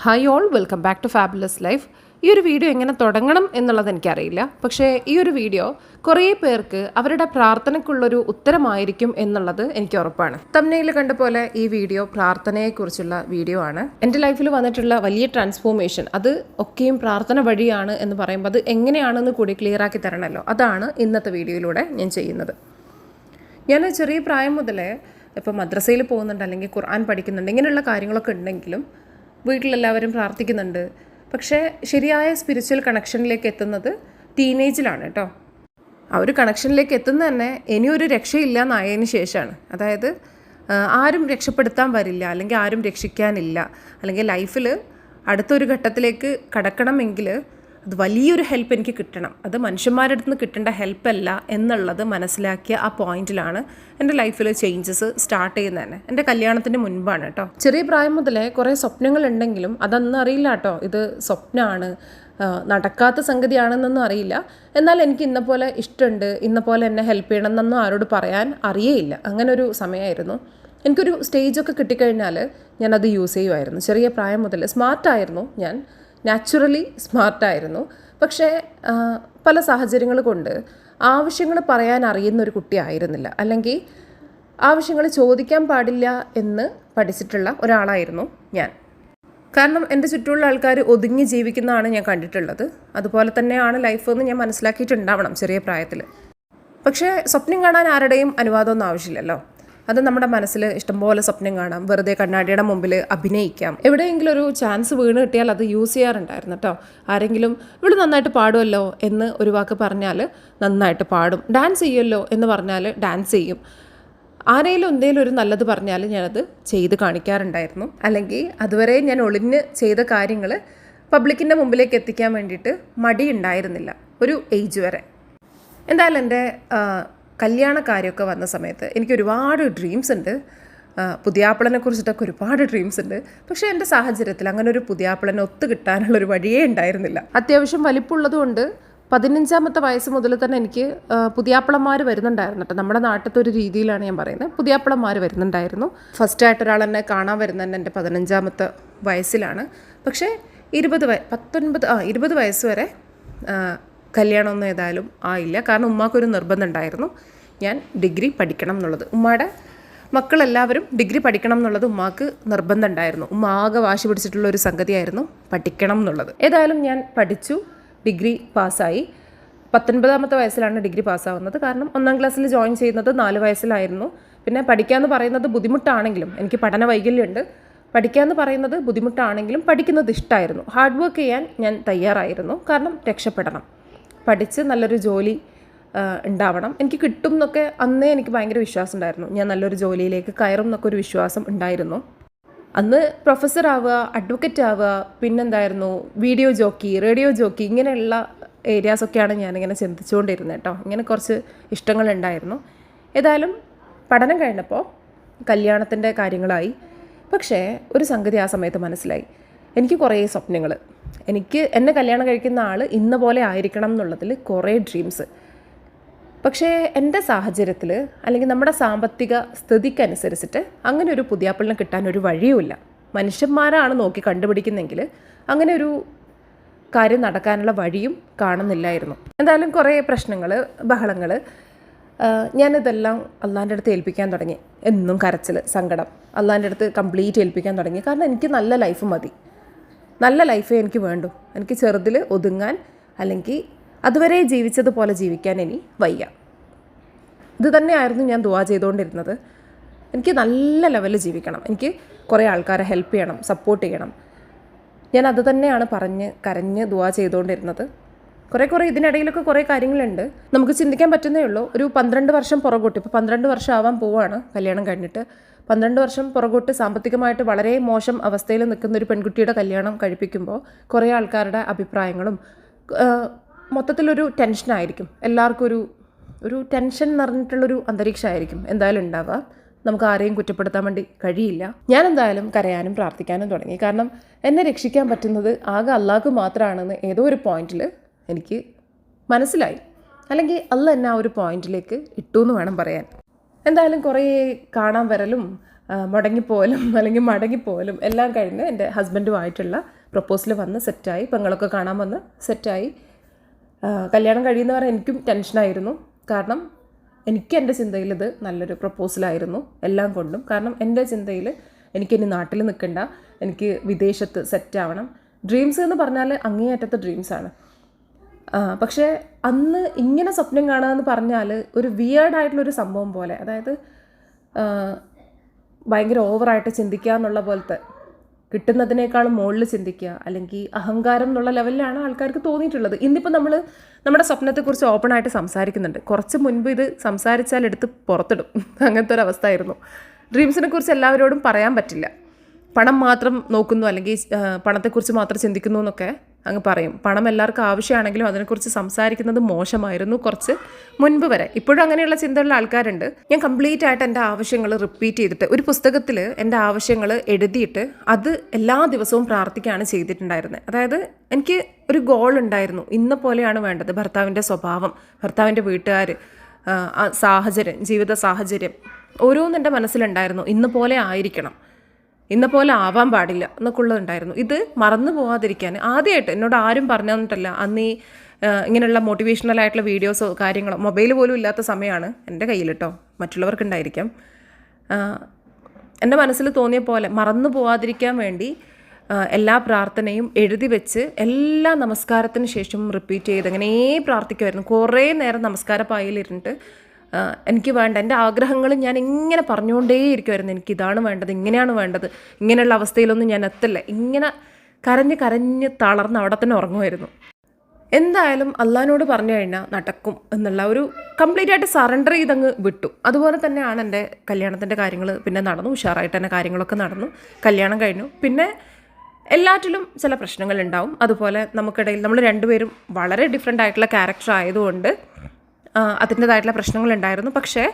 Hi all, welcome back to fabulous life. ഈ ഒരു video എങ്ങനെ തുടങ്ങണം എന്നുള്ളത് എനിക്കറിയില്ല. പക്ഷേ ഈ ഒരു വീഡിയോ കുറേ പേർക്ക് അവരുടെ പ്രാർത്ഥനയ്ക്കുള്ളൊരു ഉത്തരമായിരിക്കും എന്നുള്ളത് എനിക്ക് ഉറപ്പാണ്. തംബ്നെയിൽ കണ്ട പോലെ ഈ വീഡിയോ പ്രാർത്ഥനയെക്കുറിച്ചുള്ള വീഡിയോ ആണ്. എൻ്റെ ലൈഫിൽ വന്നിട്ടുള്ള വലിയ ട്രാൻസ്ഫോർമേഷൻ അത് ഒക്കെയും പ്രാർത്ഥന വഴിയാണ് എന്ന് പറയുമ്പോൾ അത് എങ്ങനെയാണെന്ന് കൂടി ക്ലിയർ ആക്കി തരണമല്ലോ. അതാണ് ഇന്നത്തെ വീഡിയോയിലൂടെ ഞാൻ ചെയ്യുന്നത്. ഞാൻ ചെറിയ പ്രായം മുതലേ ഇപ്പോൾ മദ്രസയിൽ പോകുന്നുണ്ട്, അല്ലെങ്കിൽ ഖുർആൻ പഠിക്കുന്നുണ്ട്, ഇങ്ങനെയുള്ള കാര്യങ്ങളൊക്കെ ഉണ്ടെങ്കിലും വീട്ടിലെല്ലാവരും പ്രാർത്ഥിക്കുന്നുണ്ട്. പക്ഷേ ശരിയായ സ്പിരിച്വൽ കണക്ഷനിലേക്ക് എത്തുന്നത് ടീനേജിലാണ് കേട്ടോ. ആ ഒരു കണക്ഷനിലേക്ക് എത്തുന്നത് തന്നെ ഇനിയൊരു രക്ഷയില്ല എന്നായതിനു ശേഷമാണ്. അതായത് ആരും രക്ഷപ്പെടുത്താൻ വരില്ല, അല്ലെങ്കിൽ ആരും രക്ഷിക്കാനില്ല, അല്ലെങ്കിൽ ലൈഫിൽ അടുത്തൊരു ഘട്ടത്തിലേക്ക് കടക്കണമെങ്കിൽ അത് വലിയൊരു ഹെൽപ്പ് എനിക്ക് കിട്ടണം, അത് മനുഷ്യന്മാരുടെ അടുത്ത് നിന്ന് കിട്ടേണ്ട ഹെൽപ്പല്ല എന്നുള്ളത് മനസ്സിലാക്കിയ ആ പോയിന്റിലാണ് എൻ്റെ ലൈഫിൽ ചേഞ്ചസ് സ്റ്റാർട്ട് ചെയ്യുന്നത് തന്നെ. എൻ്റെ കല്യാണത്തിന് മുൻപാണ് കേട്ടോ. ചെറിയ പ്രായം മുതലേ കുറേ സ്വപ്നങ്ങളുണ്ടെങ്കിലും അതൊന്നും അറിയില്ല കേട്ടോ, ഇത് സ്വപ്നമാണ്, നടക്കാത്ത സംഗതിയാണെന്നൊന്നും അറിയില്ല. എന്നാൽ എനിക്ക് ഇന്ന പോലെ ഇഷ്ടമുണ്ട്, ഇന്ന പോലെ എന്നെ ഹെൽപ്പ് ചെയ്യണം എന്നൊന്നും ആരോട് പറയാൻ അറിയേയില്ല. അങ്ങനെ ഒരു സമയമായിരുന്നു. എനിക്കൊരു സ്റ്റേജൊക്കെ കിട്ടിക്കഴിഞ്ഞാൽ ഞാനത് യൂസ് ചെയ്യുമായിരുന്നു. ചെറിയ പ്രായം മുതൽ സ്മാർട്ടായിരുന്നു ഞാൻ, നാച്ചുറലി സ്മാർട്ടായിരുന്നു. പക്ഷേ പല സാഹചര്യങ്ങൾ കൊണ്ട് ആവശ്യങ്ങൾ പറയാൻ അറിയുന്നൊരു കുട്ടിയായിരുന്നില്ല, അല്ലെങ്കിൽ ആവശ്യങ്ങൾ ചോദിക്കാൻ പാടില്ല എന്ന് പഠിച്ചിട്ടുള്ള ഒരാളായിരുന്നു ഞാൻ. കാരണം എൻ്റെ ചുറ്റുമുള്ള ആൾക്കാർ ഒതുങ്ങി ജീവിക്കുന്നതാണ് ഞാൻ കണ്ടിട്ടുള്ളത്. അതുപോലെ തന്നെയാണ് ലൈഫ് എന്ന് ഞാൻ മനസ്സിലാക്കിയിട്ടുണ്ടാവണം ചെറിയ പ്രായത്തിൽ. പക്ഷേ സ്വപ്നം കാണാൻ ആരുടെയും അനുവാദമൊന്നും ആവശ്യമില്ലല്ലോ. അത് നമ്മുടെ മനസ്സിൽ ഇഷ്ടംപോലെ സ്വപ്നം കാണാം, വെറുതെ കണ്ണാടിയുടെ മുമ്പിൽ അഭിനയിക്കാം. എവിടെയെങ്കിലും ഒരു ചാൻസ് വീണ് കിട്ടിയാൽ അത് യൂസ് ചെയ്യാറുണ്ടായിരുന്നു കേട്ടോ. ആരെങ്കിലും ഇവിടെ നന്നായിട്ട് പാടുമല്ലോ എന്ന് ഒരു വാക്ക് പറഞ്ഞാൽ നന്നായിട്ട് പാടും, ഡാൻസ് ചെയ്യുമല്ലോ എന്ന് പറഞ്ഞാൽ ഡാൻസ് ചെയ്യും. ആരെങ്കിലും എന്തെങ്കിലും ഒരു നല്ലത് പറഞ്ഞാൽ ഞാനത് ചെയ്ത് കാണിക്കാറുണ്ടായിരുന്നു. അല്ലെങ്കിൽ അതുവരെ ഞാൻ ഒളിഞ്ഞ് ചെയ്ത കാര്യങ്ങൾ പബ്ലിക്കിൻ്റെ മുമ്പിലേക്ക് എത്തിക്കാൻ വേണ്ടിയിട്ട് മടിയുണ്ടായിരുന്നില്ല ഒരു ഏജ് വരെ. എന്തായാലും എൻ്റെ കല്യാണ കാര്യമൊക്കെ വന്ന സമയത്ത് എനിക്ക് ഒരുപാട് ഡ്രീംസ് ഉണ്ട്. പുതിയാപ്പിളനെ കുറിച്ചിട്ടൊക്കെ ഒരുപാട് ഡ്രീംസ് ഉണ്ട്. പക്ഷേ എൻ്റെ സാഹചര്യത്തിൽ അങ്ങനെ ഒരു പുതിയാപ്പിളനെ ഒത്തു കിട്ടാനുള്ളൊരു വഴിയേ ഉണ്ടായിരുന്നില്ല. അത്യാവശ്യം വലിപ്പമുള്ളതുകൊണ്ട് 15ാമത്തെ വയസ്സ് മുതൽ തന്നെ എനിക്ക് പുതിയാപ്പിളന്മാർ വരുന്നുണ്ടായിരുന്നു കേട്ടോ. നമ്മുടെ നാട്ടിലത്തെ ഒരു രീതിയിലാണ് ഞാൻ പറയുന്നത്, പുതിയാപ്പിളന്മാർ വരുന്നുണ്ടായിരുന്നു. ഫസ്റ്റായിട്ട് ഒരാൾ എന്നെ കാണാൻ വരുന്നത് എൻ്റെ 15ാമത്തെ വയസ്സിലാണ്. പക്ഷേ 20 വയസ്സ് വരെ കല്യാണമൊന്നും ഏതായാലും ആയില്ല. കാരണം ഉമ്മാക്കൊരു നിർബന്ധം ഉണ്ടായിരുന്നു, ഞാൻ ഡിഗ്രി പഠിക്കണം എന്നുള്ളത്. ഉമ്മയുടെ മക്കളെല്ലാവരും ഡിഗ്രി പഠിക്കണം എന്നുള്ളത് ഉമ്മാക്ക് നിർബന്ധം ഉണ്ടായിരുന്നു. ഉമ്മ ആകെ വാശി പിടിച്ചിട്ടുള്ള ഒരു സംഗതിയായിരുന്നു പഠിക്കണം എന്നുള്ളത്. ഏതായാലും ഞാൻ പഠിച്ചു, ഡിഗ്രി പാസ്സായി. 19ാമത്തെ വയസ്സിലാണ് ഡിഗ്രി പാസ്സാവുന്നത്. കാരണം 1ാം ക്ലാസ്സിൽ ജോയിൻ ചെയ്യുന്നത് 4 വയസ്സിലായിരുന്നു. പിന്നെ പഠിക്കാമെന്ന് പറയുന്നത് ബുദ്ധിമുട്ടാണെങ്കിലും, എനിക്ക് പഠന വൈകല്യമുണ്ട്, പഠിക്കാമെന്ന് പറയുന്നത് ബുദ്ധിമുട്ടാണെങ്കിലും പഠിക്കുന്നത് ഇഷ്ടമായിരുന്നു. ഹാർഡ് വർക്ക് ചെയ്യാൻ ഞാൻ തയ്യാറായിരുന്നു. കാരണം രക്ഷപ്പെടണം, പഠിച്ച് നല്ലൊരു ജോലി ഉണ്ടാവണം, എനിക്ക് കിട്ടും എന്നൊക്കെ അന്നേ എനിക്ക് ഭയങ്കര വിശ്വാസം ഉണ്ടായിരുന്നു. ഞാൻ നല്ലൊരു ജോലിയിലേക്ക് കയറും എന്നൊക്കെ ഒരു വിശ്വാസം ഉണ്ടായിരുന്നു. അന്ന് പ്രൊഫസർ ആവുക, അഡ്വക്കറ്റ് ആവുക, പിന്നെന്തായിരുന്നു വീഡിയോ ജോക്കി, റേഡിയോ ജോക്കി, ഇങ്ങനെയുള്ള ഏരിയാസൊക്കെയാണ് ഞാനിങ്ങനെ ചിന്തിച്ചുകൊണ്ടിരുന്നത് കേട്ടോ. ഇങ്ങനെ കുറച്ച് ഇഷ്ടങ്ങളുണ്ടായിരുന്നു. ഏതായാലും പഠനം കഴിഞ്ഞപ്പോൾ കല്യാണത്തിൻ്റെ കാര്യങ്ങളായി. പക്ഷേ ഒരു സംഗതി ആ സമയത്ത് മനസ്സിലായി, എനിക്ക് കുറേ സ്വപ്നങ്ങൾ, എന്നെ കല്യാണം കഴിക്കുന്ന ആൾ ഇന്ന പോലെ ആയിരിക്കണം എന്നുള്ളതിൽ കുറേ ഡ്രീംസ്. പക്ഷേ എൻ്റെ സാഹചര്യത്തിൽ, അല്ലെങ്കിൽ നമ്മുടെ സാമ്പത്തിക സ്ഥിതിക്കനുസരിച്ചിട്ട് അങ്ങനെ ഒരു പുതിയാപ്പിളിനെ കിട്ടാൻ ഒരു വഴിയുമില്ല. മനുഷ്യന്മാരാണ് നോക്കി കണ്ടുപിടിക്കുന്നെങ്കിൽ അങ്ങനെ ഒരു കാര്യം നടക്കാനുള്ള വഴിയും കാണുന്നില്ലായിരുന്നു. എന്തായാലും കുറേ പ്രശ്നങ്ങൾ, ബഹളങ്ങൾ, ഞാനിതെല്ലാം അള്ളാൻ്റെ അടുത്ത് ഏൽപ്പിക്കാൻ തുടങ്ങി. എന്നും കരച്ചിൽ, സങ്കടം അള്ളാൻ്റെ അടുത്ത് കംപ്ലീറ്റ് ഏൽപ്പിക്കാൻ തുടങ്ങി. കാരണം എനിക്ക് നല്ല ലൈഫ് മതി, നല്ല ലൈഫേ എനിക്ക് വേണ്ടു. എനിക്ക് ചെറുതിൽ ഒതുങ്ങാൻ, അല്ലെങ്കിൽ അതുവരെ ജീവിച്ചതുപോലെ ജീവിക്കാൻ ഇനി വയ്യ. ഇത് തന്നെയായിരുന്നു ഞാൻ ദുആ ചെയ്തുകൊണ്ടിരുന്നത്. എനിക്ക് നല്ല ലെവലിൽ ജീവിക്കണം, എനിക്ക് കുറേ ആൾക്കാരെ ഹെൽപ്പ് ചെയ്യണം, സപ്പോർട്ട് ചെയ്യണം. ഞാൻ അത് തന്നെയാണ് കരഞ്ഞ് ദുആ ചെയ്തുകൊണ്ടിരുന്നത്. കുറേ ഇതിനിടയിലൊക്കെ കുറേ കാര്യങ്ങളുണ്ട്, നമുക്ക് ചിന്തിക്കാൻ പറ്റുന്നേ ഉള്ളൂ. ഒരു 12 വർഷം പുറകോട്ട്, ഇപ്പോൾ 12 വർഷം ആവാൻ പോവാണ് കല്യാണം കഴിഞ്ഞിട്ട്. 12 വർഷം പുറകോട്ട് സാമ്പത്തികമായിട്ട് വളരെ മോശം അവസ്ഥയിൽ നിൽക്കുന്ന ഒരു പെൺകുട്ടിയുടെ കല്യാണം കഴിപ്പിക്കുമ്പോൾ കുറേ ആൾക്കാരുടെ അഭിപ്രായങ്ങളും മൊത്തത്തിലൊരു ടെൻഷനായിരിക്കും. എല്ലാവർക്കും ഒരു ടെൻഷൻ നിറഞ്ഞിട്ടുള്ളൊരു അന്തരീക്ഷമായിരിക്കും എന്തായാലും ഉണ്ടാവുക. നമുക്ക് ആരെയും കുറ്റപ്പെടുത്താൻ വേണ്ടി കഴിയില്ല. ഞാൻ എന്തായാലും കരയാനും പ്രാർത്ഥിക്കാനും തുടങ്ങി. കാരണം എന്നെ രക്ഷിക്കാൻ പറ്റുന്നത് ആകെ അള്ളാഹ്ക്ക് മാത്രമാണെന്ന് ഏതോ ഒരു പോയിന്റിൽ എനിക്ക് മനസ്സിലായി. അല്ലെങ്കിൽ അള്ളാഹ് എന്നെ ആ ഒരു പോയിന്റിലേക്ക് ഇട്ടു എന്ന് വേണം പറയാൻ. എന്തായാലും കുറേ കാണാൻ വരലും മുടങ്ങിപ്പോലും അല്ലെങ്കിൽ മടങ്ങിപ്പോലും എല്ലാം കഴിഞ്ഞ് എൻ്റെ ഹസ്ബൻഡുമായിട്ടുള്ള പ്രപ്പോസൽ വന്ന് സെറ്റായി, പെങ്ങളൊക്കെ കാണാൻ വന്ന് സെറ്റായി. കല്യാണം കഴിയുന്നവരെ എനിക്കും ടെൻഷനായിരുന്നു. കാരണം എനിക്ക് എൻ്റെ ചിന്തയിൽ ഇത് നല്ലൊരു പ്രപ്പോസലായിരുന്നു എല്ലാം കൊണ്ടും. കാരണം എൻ്റെ ചിന്തയിൽ എനിക്കിനി നാട്ടിൽ നിൽക്കണ്ട, എനിക്ക് വിദേശത്ത് സെറ്റാവണം. ഡ്രീംസ് എന്ന് പറഞ്ഞാൽ അങ്ങേയറ്റത്തെ ഡ്രീംസാണ്. പക്ഷേ അന്ന് ഇങ്ങനെ സ്വപ്നം കാണുക എന്ന് പറഞ്ഞാൽ ഒരു വിയേർഡായിട്ടുള്ളൊരു സംഭവം പോലെ, അതായത് ഭയങ്കര ഓവറായിട്ട് ചിന്തിക്കുക എന്നുള്ള പോലത്തെ, കിട്ടുന്നതിനേക്കാളും മുകളിൽ ചിന്തിക്കുക, അല്ലെങ്കിൽ അഹങ്കാരം എന്നുള്ള ലെവലിലാണ് ആൾക്കാർക്ക് തോന്നിയിട്ടുള്ളത്. ഇന്നിപ്പോൾ നമ്മൾ നമ്മുടെ സ്വപ്നത്തെക്കുറിച്ച് ഓപ്പണായിട്ട് സംസാരിക്കുന്നുണ്ട്. കുറച്ച് മുൻപ് ഇത് സംസാരിച്ചാൽ എടുത്ത് പുറത്തിടും, അങ്ങനത്തെ ഒരു അവസ്ഥ ആയിരുന്നു. ഡ്രീംസിനെ കുറിച്ച് എല്ലാവരോടും പറയാൻ പറ്റില്ല. പണം മാത്രം നോക്കുന്നു, അല്ലെങ്കിൽ പണത്തെക്കുറിച്ച് മാത്രം ചിന്തിക്കുന്നു എന്നൊക്കെ അങ്ങ് പറയും. പണം എല്ലാവർക്കും ആവശ്യമാണെങ്കിലും അതിനെക്കുറിച്ച് സംസാരിക്കുന്നത് മോശമായിരുന്നു കുറച്ച് മുൻപ് വരെ. ഇപ്പോഴും അങ്ങനെയുള്ള ചിന്തയുള്ള ആൾക്കാരുണ്ട്. ഞാൻ കംപ്ലീറ്റ് ആയിട്ട് എൻ്റെ ആവശ്യങ്ങൾ റിപ്പീറ്റ് ചെയ്തിട്ട് ഒരു പുസ്തകത്തിൽ എൻ്റെ ആവശ്യങ്ങൾ എഴുതിയിട്ട് അത് എല്ലാ ദിവസവും പ്രാർത്ഥിക്കുകയാണ് ചെയ്തിട്ടുണ്ടായിരുന്നത്. അതായത് എനിക്ക് ഒരു ഗോൾ ഉണ്ടായിരുന്നു, ഇന്ന പോലെയാണ് വേണ്ടത്. ഭർത്താവിൻ്റെ സ്വഭാവം, ഭർത്താവിൻ്റെ വീട്ടുകാർ, സാഹചര്യം, ജീവിത സാഹചര്യം ഓരോന്നും എൻ്റെ മനസ്സിലുണ്ടായിരുന്നു. ഇന്ന പോലെ ആയിരിക്കണം, ഇന്ന പോലെ ആവാൻ പാടില്ല എന്നൊക്കെ ഉള്ളതുണ്ടായിരുന്നു. ഇത് മറന്നു പോകാതിരിക്കാൻ ആദ്യമായിട്ട് എന്നോട് ആരും പറഞ്ഞു തന്നിട്ടല്ല. അന്ന് ഈ ഇങ്ങനെയുള്ള മോട്ടിവേഷണൽ ആയിട്ടുള്ള വീഡിയോസോ കാര്യങ്ങളോ മൊബൈൽ പോലും ഇല്ലാത്ത സമയമാണ് എൻ്റെ കയ്യിൽ കേട്ടോ, മറ്റുള്ളവർക്കുണ്ടായിരിക്കാം. എൻ്റെ മനസ്സിൽ തോന്നിയ പോലെ മറന്നു പോകാതിരിക്കാൻ വേണ്ടി എല്ലാ പ്രാർത്ഥനയും എഴുതി വെച്ച് എല്ലാ നമസ്കാരത്തിന് ശേഷം റിപ്പീറ്റ് ചെയ്ത് അങ്ങനെ പ്രാർത്ഥിക്കുമായിരുന്നു. കുറേ നേരം നമസ്കാര പായലിരുന്നിട്ട് എനിക്ക് വേണ്ട എൻ്റെ ആഗ്രഹങ്ങൾ ഞാൻ ഇങ്ങനെ പറഞ്ഞുകൊണ്ടേയിരിക്കുമായിരുന്നു. എനിക്കിതാണ് വേണ്ടത്, ഇങ്ങനെയാണ് വേണ്ടത്, ഇങ്ങനെയുള്ള അവസ്ഥയിലൊന്നും ഞാൻ എത്തില്ല. ഇങ്ങനെ കരഞ്ഞ് കരഞ്ഞ് തളർന്ന് അവിടെ തന്നെ ഉറങ്ങുമായിരുന്നു. എന്തായാലും അള്ളാഹിനോട് പറഞ്ഞു കഴിഞ്ഞാൽ നടക്കും എന്നുള്ള ഒരു കംപ്ലീറ്റ് ആയിട്ട് സറണ്ടർ ചെയ്തങ്ങ് വിട്ടു. അതുപോലെ തന്നെയാണ് എൻ്റെ കല്യാണത്തിൻ്റെ കാര്യങ്ങൾ പിന്നെ നടന്നു. ഉഷാറായിട്ട് തന്നെ കാര്യങ്ങളൊക്കെ നടന്നു. കല്യാണം കഴിഞ്ഞു. പിന്നെ എല്ലാറ്റിലും ചില പ്രശ്നങ്ങളുണ്ടാവും. അതുപോലെ നമുക്കിടയിൽ നമ്മൾ രണ്ടുപേരും വളരെ ഡിഫറെൻ്റ് ആയിട്ടുള്ള ക്യാരക്ടർ ആയതുകൊണ്ട് അതിൻ്റേതായിട്ടുള്ള പ്രശ്നങ്ങളുണ്ടായിരുന്നു. പക്ഷേ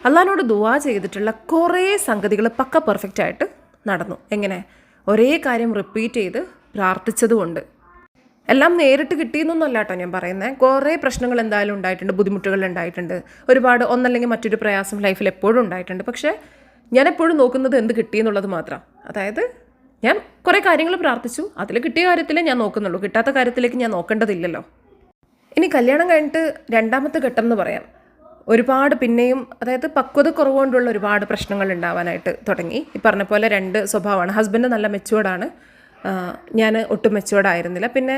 അള്ളാഹിനോട് ദുആ ചെയ്തിട്ടുള്ള കുറേ സംഗതികൾ പക്ക പെർഫെക്റ്റ് ആയിട്ട് നടന്നു. എങ്ങനെ? ഒരേ കാര്യം റിപ്പീറ്റ് ചെയ്ത് പ്രാർത്ഥിച്ചതുകൊണ്ട്. എല്ലാം നേരിട്ട് കിട്ടിയെന്നൊന്നുമല്ല കേട്ടോ ഞാൻ പറയുന്നത്. കുറേ പ്രശ്നങ്ങൾ എന്തായാലും ഉണ്ടായിട്ടുണ്ട്, ബുദ്ധിമുട്ടുകൾ ഉണ്ടായിട്ടുണ്ട്, ഒരുപാട് ഒന്നല്ലെങ്കിൽ മറ്റൊരു പ്രയാസം ലൈഫിൽ എപ്പോഴും ഉണ്ടായിട്ടുണ്ട്. പക്ഷേ ഞാൻ എപ്പോഴും നോക്കുന്നത് എന്ത് കിട്ടിയെന്നുള്ളത് മാത്രം. അതായത് ഞാൻ കുറേ കാര്യങ്ങൾ പ്രാർത്ഥിച്ചു, അതിൽ കിട്ടിയ കാര്യത്തിലേ ഞാൻ നോക്കുന്നുള്ളൂ, കിട്ടാത്ത കാര്യത്തിലേക്ക് ഞാൻ നോക്കേണ്ടതില്ലല്ലോ. ഇനി കല്യാണം കഴിഞ്ഞിട്ട് രണ്ടാമത്തെ ഘട്ടം എന്ന് പറയാം. ഒരുപാട് പിന്നെയും അതായത് പക്വത കുറവുകൊണ്ടുള്ള ഒരുപാട് പ്രശ്നങ്ങൾ ഉണ്ടാവാനായിട്ട് തുടങ്ങി. ഈ പറഞ്ഞ പോലെ രണ്ട് സ്വഭാവമാണ്. ഹസ്ബൻഡ് നല്ല മെച്ചുവേർഡാണ്, ഞാൻ ഒട്ടും മെച്ചുവേർഡായിരുന്നില്ല. പിന്നെ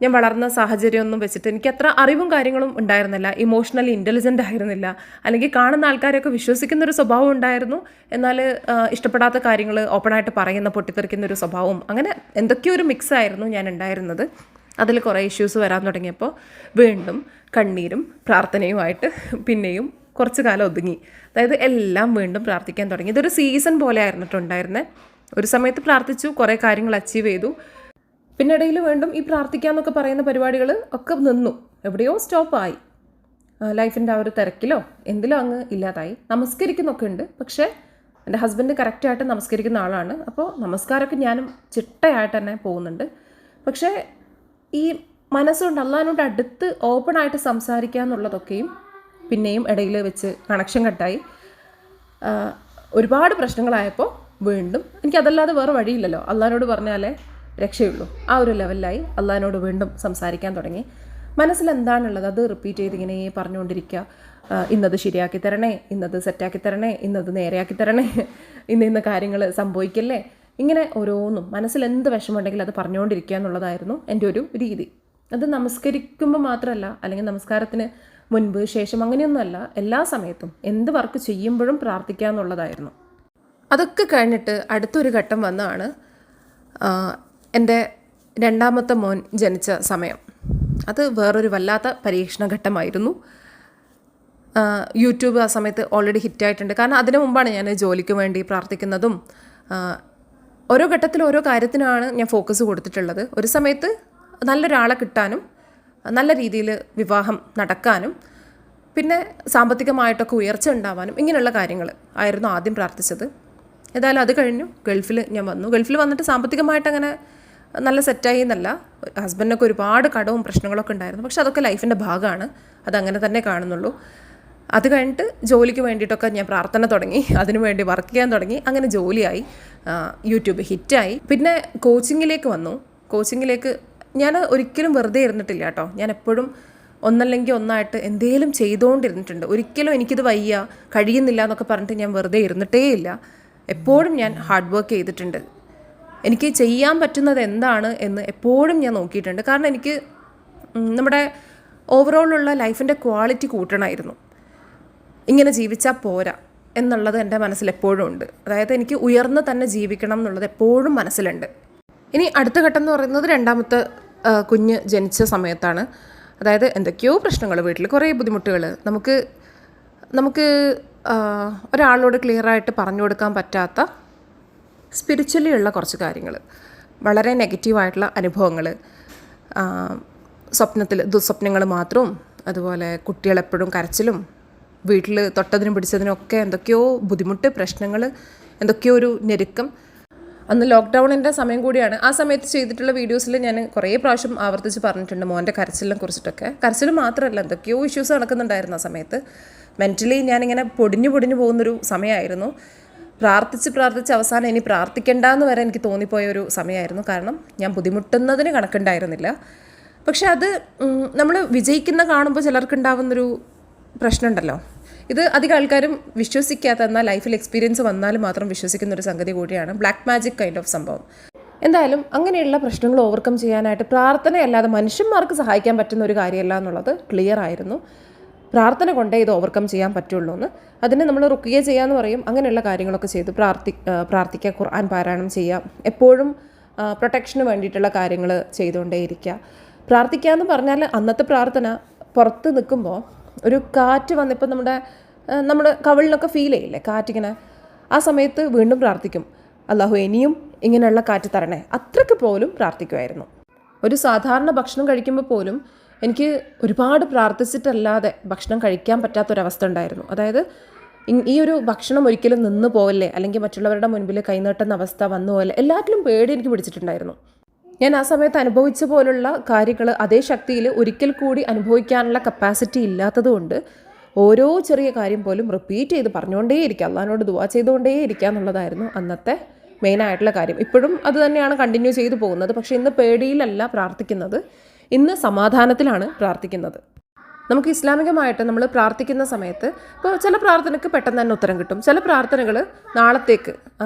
ഞാൻ വളർന്ന സാഹചര്യമൊന്നും വെച്ചിട്ട് എനിക്ക് അത്ര അറിവും കാര്യങ്ങളും ഉണ്ടായിരുന്നില്ല. ഇമോഷണലി ഇൻ്റലിജൻ്റ് ആയിരുന്നില്ല. അല്ലെങ്കിൽ കാണുന്ന ആൾക്കാരെയൊക്കെ വിശ്വസിക്കുന്നൊരു സ്വഭാവം ഉണ്ടായിരുന്നു. എന്നാൽ ഇഷ്ടപ്പെടാത്ത കാര്യങ്ങൾ ഓപ്പണായിട്ട് പറയുന്ന, പൊട്ടിത്തെറിക്കുന്നൊരു സ്വഭാവവും, അങ്ങനെ എന്തൊക്കെയോ ഒരു മിക്സ് ആയിരുന്നു ഞാൻ ഉണ്ടായിരുന്നത്. അതിൽ കുറേ ഇഷ്യൂസ് വരാൻ തുടങ്ങിയപ്പോൾ വീണ്ടും കണ്ണീരും പ്രാർത്ഥനയുമായിട്ട് പിന്നെയും കുറച്ച് കാലം ഒതുങ്ങി. അതായത് എല്ലാം വീണ്ടും പ്രാർത്ഥിക്കാൻ തുടങ്ങി. ഇതൊരു സീസൺ പോലെ ആയിരുന്നിട്ടുണ്ടായിരുന്നത്. ഒരു സമയത്ത് പ്രാർത്ഥിച്ചു, കുറേ കാര്യങ്ങൾ അച്ചീവ് ചെയ്തു. പിന്നെ ഇടയിൽ വീണ്ടും ഈ പ്രാർത്ഥിക്കാമെന്നൊക്കെ പറയുന്ന പരിപാടികൾ ഒക്കെ നിന്നു, എവിടെയോ സ്റ്റോപ്പായി. ലൈഫിൻ്റെ ആ ഒരു തിരക്കിലോ എന്തിലോ അങ്ങ് ഇല്ലാതായി. നമസ്കരിക്കുന്നൊക്കെ ഉണ്ട്, പക്ഷേ എൻ്റെ ഹസ്ബൻഡ് കറക്റ്റായിട്ട് നമസ്കരിക്കുന്ന ആളാണ്. അപ്പോൾ നമസ്കാരമൊക്കെ ഞാനും ചിട്ടയായിട്ട് തന്നെ പോകുന്നുണ്ട്. പക്ഷേ ഈ മനസ്സുകൊണ്ട് അള്ളാഹിനോട് അടുത്ത് ഓപ്പണായിട്ട് സംസാരിക്കുക എന്നുള്ളതൊക്കെയും പിന്നെയും ഇടയിൽ വെച്ച് കണക്ഷൻ കട്ടായി. ഒരുപാട് പ്രശ്നങ്ങളായപ്പോൾ വീണ്ടും എനിക്കതല്ലാതെ വേറെ വഴിയില്ലല്ലോ, അള്ളാഹിനോട് പറഞ്ഞാലേ രക്ഷയുള്ളൂ. ആ ഒരു ലെവലിലായി അള്ളാഹിനോട് വീണ്ടും സംസാരിക്കാൻ തുടങ്ങി. മനസ്സിലെന്താണുള്ളത് അത് റിപ്പീറ്റ് ചെയ്ത് ഇങ്ങനെ പറഞ്ഞുകൊണ്ടിരിക്കുക. ഇന്നത് ശരിയാക്കി തരണേ, ഇന്നത് സെറ്റാക്കി തരണേ, ഇന്നത് നേരെയാക്കി തരണേ, ഇന്ന കാര്യങ്ങൾ സംഭവിക്കല്ലേ, ഇങ്ങനെ ഓരോന്നും മനസ്സിൽ എന്ത് വിഷമമുണ്ടെങ്കിൽ അത് പറഞ്ഞുകൊണ്ടിരിക്കുക എന്നുള്ളതായിരുന്നു എൻ്റെ ഒരു രീതി. അത് നമസ്കരിക്കുമ്പോൾ മാത്രമല്ല, അല്ലെങ്കിൽ നമസ്കാരത്തിന് മുൻപ് ശേഷം അങ്ങനെയൊന്നുമല്ല, എല്ലാ സമയത്തും എന്ത് വർക്ക് ചെയ്യുമ്പോഴും പ്രാർത്ഥിക്കുക എന്നുള്ളതായിരുന്നു. അതൊക്കെ കഴിഞ്ഞിട്ട് അടുത്തൊരു ഘട്ടം വന്നതാണ് എൻ്റെ രണ്ടാമത്തെ മോൻ ജനിച്ച സമയം. അത് വേറൊരു വല്ലാത്ത പരീക്ഷണ ഘട്ടമായിരുന്നു. യൂട്യൂബ് ആ സമയത്ത് ഓൾറെഡി ഹിറ്റായിട്ടുണ്ട്. കാരണം അതിനു മുമ്പാണ് ഞാൻ ജോലിക്ക് വേണ്ടി പ്രാർത്ഥിക്കുന്നതും. ഓരോ ഘട്ടത്തിൽ ഓരോ കാര്യത്തിനാണ് ഞാൻ ഫോക്കസ് കൊടുത്തിട്ടുള്ളത്. ഒരു സമയത്ത് നല്ലൊരാളെ കിട്ടാനും നല്ല രീതിയിൽ വിവാഹം നടക്കാനും പിന്നെ സാമ്പത്തികമായിട്ടൊക്കെ ഉയർച്ച ഉണ്ടാവാനും ഇങ്ങനെയുള്ള കാര്യങ്ങൾ ആയിരുന്നു ആദ്യം പ്രാർത്ഥിച്ചത്. ഏതായാലും അത് കഴിഞ്ഞു. ഗൾഫിൽ ഞാൻ വന്നു. ഗൾഫിൽ വന്നിട്ട് സാമ്പത്തികമായിട്ട് അങ്ങനെ നല്ല സെറ്റായി എന്നല്ല, ഹസ്ബൻഡിനൊക്കെ ഒരുപാട് കടവും പ്രശ്നങ്ങളൊക്കെ ഉണ്ടായിരുന്നു. പക്ഷെ അതൊക്കെ ലൈഫിൻ്റെ ഭാഗമാണ്, അതങ്ങനെ തന്നെ കാണുന്നുള്ളൂ. അത് കഴിഞ്ഞിട്ട് ജോലിക്ക് വേണ്ടിയിട്ടൊക്കെ ഞാൻ പ്രാർത്ഥന തുടങ്ങി, അതിനു വേണ്ടി വർക്ക് ചെയ്യാൻ തുടങ്ങി. അങ്ങനെ ജോലിയായി, യൂട്യൂബ് ഹിറ്റായി. പിന്നെ കോച്ചിങ്ങിലേക്ക് വന്നു. കോച്ചിങ്ങിലേക്ക് ഞാൻ ഒരിക്കലും വെറുതെ ഇരുന്നിട്ടില്ല കേട്ടോ. ഞാൻ എപ്പോഴും ഒന്നല്ലെങ്കിൽ ഒന്നായിട്ട് എന്തെങ്കിലും ചെയ്തുകൊണ്ടിരുന്നിട്ടുണ്ട്. ഒരിക്കലും എനിക്കിത് വയ്യ, കഴിയുന്നില്ല എന്നൊക്കെ പറഞ്ഞിട്ട് ഞാൻ വെറുതെ ഇരുന്നിട്ടേ ഇല്ല. എപ്പോഴും ഞാൻ ഹാർഡ് വർക്ക് ചെയ്തിട്ടുണ്ട്. എനിക്ക് ചെയ്യാൻ പറ്റുന്നത് എന്താണ് എന്ന് എപ്പോഴും ഞാൻ നോക്കിയിട്ടുണ്ട്. കാരണം എനിക്ക് നമ്മുടെ ഓവറോളുള്ള ലൈഫിൻ്റെ ക്വാളിറ്റി കൂട്ടണമായിരുന്നു. ഇങ്ങനെ ജീവിച്ചാൽ പോരാ എന്നുള്ളത് എൻ്റെ മനസ്സിൽ എപ്പോഴും ഉണ്ട്. അതായത് എനിക്ക് ഉയർന്ന് തന്നെ ജീവിക്കണം എന്നുള്ളത് എപ്പോഴും മനസ്സിലുണ്ട്. ഇനി അടുത്ത ഘട്ടം എന്ന് പറയുന്നത് രണ്ടാമത്തെ കുഞ്ഞ് ജനിച്ച സമയത്താണ്. അതായത് എന്തൊക്കെയോ പ്രശ്നങ്ങൾ, വീട്ടിൽ കുറേ ബുദ്ധിമുട്ടുകൾ, നമുക്ക് ഒരാളോട് ക്ലിയറായിട്ട് പറഞ്ഞു കൊടുക്കാൻ പറ്റാത്ത സ്പിരിച്വലി ഉള്ള കുറച്ച് കാര്യങ്ങൾ, വളരെ നെഗറ്റീവായിട്ടുള്ള അനുഭവങ്ങൾ, ദുസ്വപ്നങ്ങൾ മാത്രവും, അതുപോലെ കുട്ടികളെപ്പോഴും കരച്ചിലും, വീട്ടിൽ തൊട്ടതിനും പിടിച്ചതിനൊക്കെ എന്തൊക്കെയോ ബുദ്ധിമുട്ട്, പ്രശ്നങ്ങൾ, എന്തൊക്കെയോ ഒരു ഞെരുക്കം. അന്ന് ലോക്ക്ഡൗണിൻ്റെ സമയം കൂടിയാണ്. ആ സമയത്ത് ചെയ്തിട്ടുള്ള വീഡിയോസിൽ ഞാൻ കുറേ പ്രാവശ്യം ആവർത്തിച്ച് പറഞ്ഞിട്ടുണ്ട് മോൻ്റെ കരച്ചിലിനെ കുറിച്ചിട്ടൊക്കെ. കരച്ചിൽ മാത്രമല്ല, എന്തൊക്കെയോ ഇഷ്യൂസ് നടക്കുന്നുണ്ടായിരുന്നു ആ സമയത്ത്. മെൻ്റലി ഞാനിങ്ങനെ പൊടിഞ്ഞു പോകുന്നൊരു സമയമായിരുന്നു. പ്രാർത്ഥിച്ച് അവസാനം ഇനി പ്രാർത്ഥിക്കേണ്ടെന്ന് വരെ എനിക്ക് തോന്നിപ്പോയ ഒരു സമയമായിരുന്നു. കാരണം ഞാൻ ബുദ്ധിമുട്ടുന്നതിന് കണക്കുണ്ടായിരുന്നില്ല. പക്ഷെ അത് നമ്മൾ വിജയിക്കുന്ന കാണുമ്പോൾ ചിലർക്കുണ്ടാവുന്നൊരു പ്രശ്നമുണ്ടല്ലോ. ഇത് അധികം ആൾക്കാരും വിശ്വസിക്കാത്ത, എന്നാൽ ലൈഫിൽ എക്സ്പീരിയൻസ് വന്നാലും മാത്രം വിശ്വസിക്കുന്ന ഒരു സംഗതി കൂടിയാണ് ബ്ലാക്ക് മാജിക് കൈൻഡ് ഓഫ് സംഭവം. എന്തായാലും അങ്ങനെയുള്ള പ്രശ്നങ്ങൾ ഓവർകം ചെയ്യാനായിട്ട് പ്രാർത്ഥനയല്ലാതെ മനുഷ്യന്മാർക്ക് സഹായിക്കാൻ പറ്റുന്ന ഒരു കാര്യമല്ല എന്നുള്ളത് ക്ലിയർ ആയിരുന്നു. പ്രാർത്ഥന കൊണ്ടേ ഇത് ഓവർകം ചെയ്യാൻ പറ്റുള്ളൂ എന്ന്. അതിന് നമ്മൾ റുക്കിയ ചെയ്യാന്ന് പറയും. അങ്ങനെയുള്ള കാര്യങ്ങളൊക്കെ ചെയ്ത് പ്രാർത്ഥിക്കുക, ഖുർആൻ പാരായണം ചെയ്യുക, എപ്പോഴും പ്രൊട്ടക്ഷന് വേണ്ടിയിട്ടുള്ള കാര്യങ്ങൾ ചെയ്തുകൊണ്ടേയിരിക്കുക. പ്രാർത്ഥിക്കുക എന്ന് പറഞ്ഞാൽ അന്നത്തെ പ്രാർത്ഥന പുറത്ത് നിൽക്കുമ്പോൾ ഒരു കാറ്റ് വന്നിപ്പോൾ നമ്മുടെ കവിളിനൊക്കെ ഫീൽ ചെയ്യില്ലേ കാറ്റിങ്ങനെ, ആ സമയത്ത് വീണ്ടും പ്രാർത്ഥിക്കും, അല്ലാഹു ഇനിയും ഇങ്ങനെയുള്ള കാറ്റ് തരണേ, അത്രയ്ക്ക് പോലും പ്രാർത്ഥിക്കുമായിരുന്നു. ഒരു സാധാരണ ഭക്ഷണം കഴിക്കുമ്പോൾ പോലും എനിക്ക് ഒരുപാട് പ്രാർത്ഥിച്ചിട്ടല്ലാതെ ഭക്ഷണം കഴിക്കാൻ പറ്റാത്തൊരവസ്ഥ ഉണ്ടായിരുന്നു. അതായത് ഈ ഒരു ഭക്ഷണം ഒരിക്കലും നിന്ന് പോവല്ലേ, അല്ലെങ്കിൽ മറ്റുള്ളവരുടെ മുൻപിൽ കൈനീട്ടുന്ന അവസ്ഥ വന്നു പോലെ എല്ലാറ്റിലും പേടി എനിക്ക് പിടിച്ചിട്ടുണ്ടായിരുന്നു. ഞാൻ ആ സമയത്ത് അനുഭവിച്ച പോലുള്ള കാര്യങ്ങൾ അതേ ശക്തിയിൽ ഒരിക്കൽ കൂടി അനുഭവിക്കാനുള്ള കപ്പാസിറ്റി ഇല്ലാത്തതുകൊണ്ട് ഓരോ ചെറിയ കാര്യം പോലും റിപ്പീറ്റ് ചെയ്ത് പറഞ്ഞുകൊണ്ടേയിരിക്കുക, അള്ളാഹിനോട് ദുആ ചെയ്തുകൊണ്ടേയിരിക്കുക എന്നുള്ളതായിരുന്നു അന്നത്തെ മെയിനായിട്ടുള്ള കാര്യം. ഇപ്പോഴും അത് തന്നെയാണ് കണ്ടിന്യൂ ചെയ്തു പോകുന്നത്. പക്ഷേ ഇന്ന് പേടിയിലല്ല പ്രാർത്ഥിക്കുന്നത്, ഇന്ന് സമാധാനത്തിലാണ് പ്രാർത്ഥിക്കുന്നത്. നമുക്ക് ഇസ്ലാമികമായിട്ട് നമ്മൾ പ്രാർത്ഥിക്കുന്ന സമയത്ത് ഇപ്പോൾ ചില പ്രാർത്ഥനയ്ക്ക് പെട്ടെന്ന് തന്നെ ഉത്തരം കിട്ടും. ചില പ്രാർത്ഥനകൾ നാളത്തേക്ക്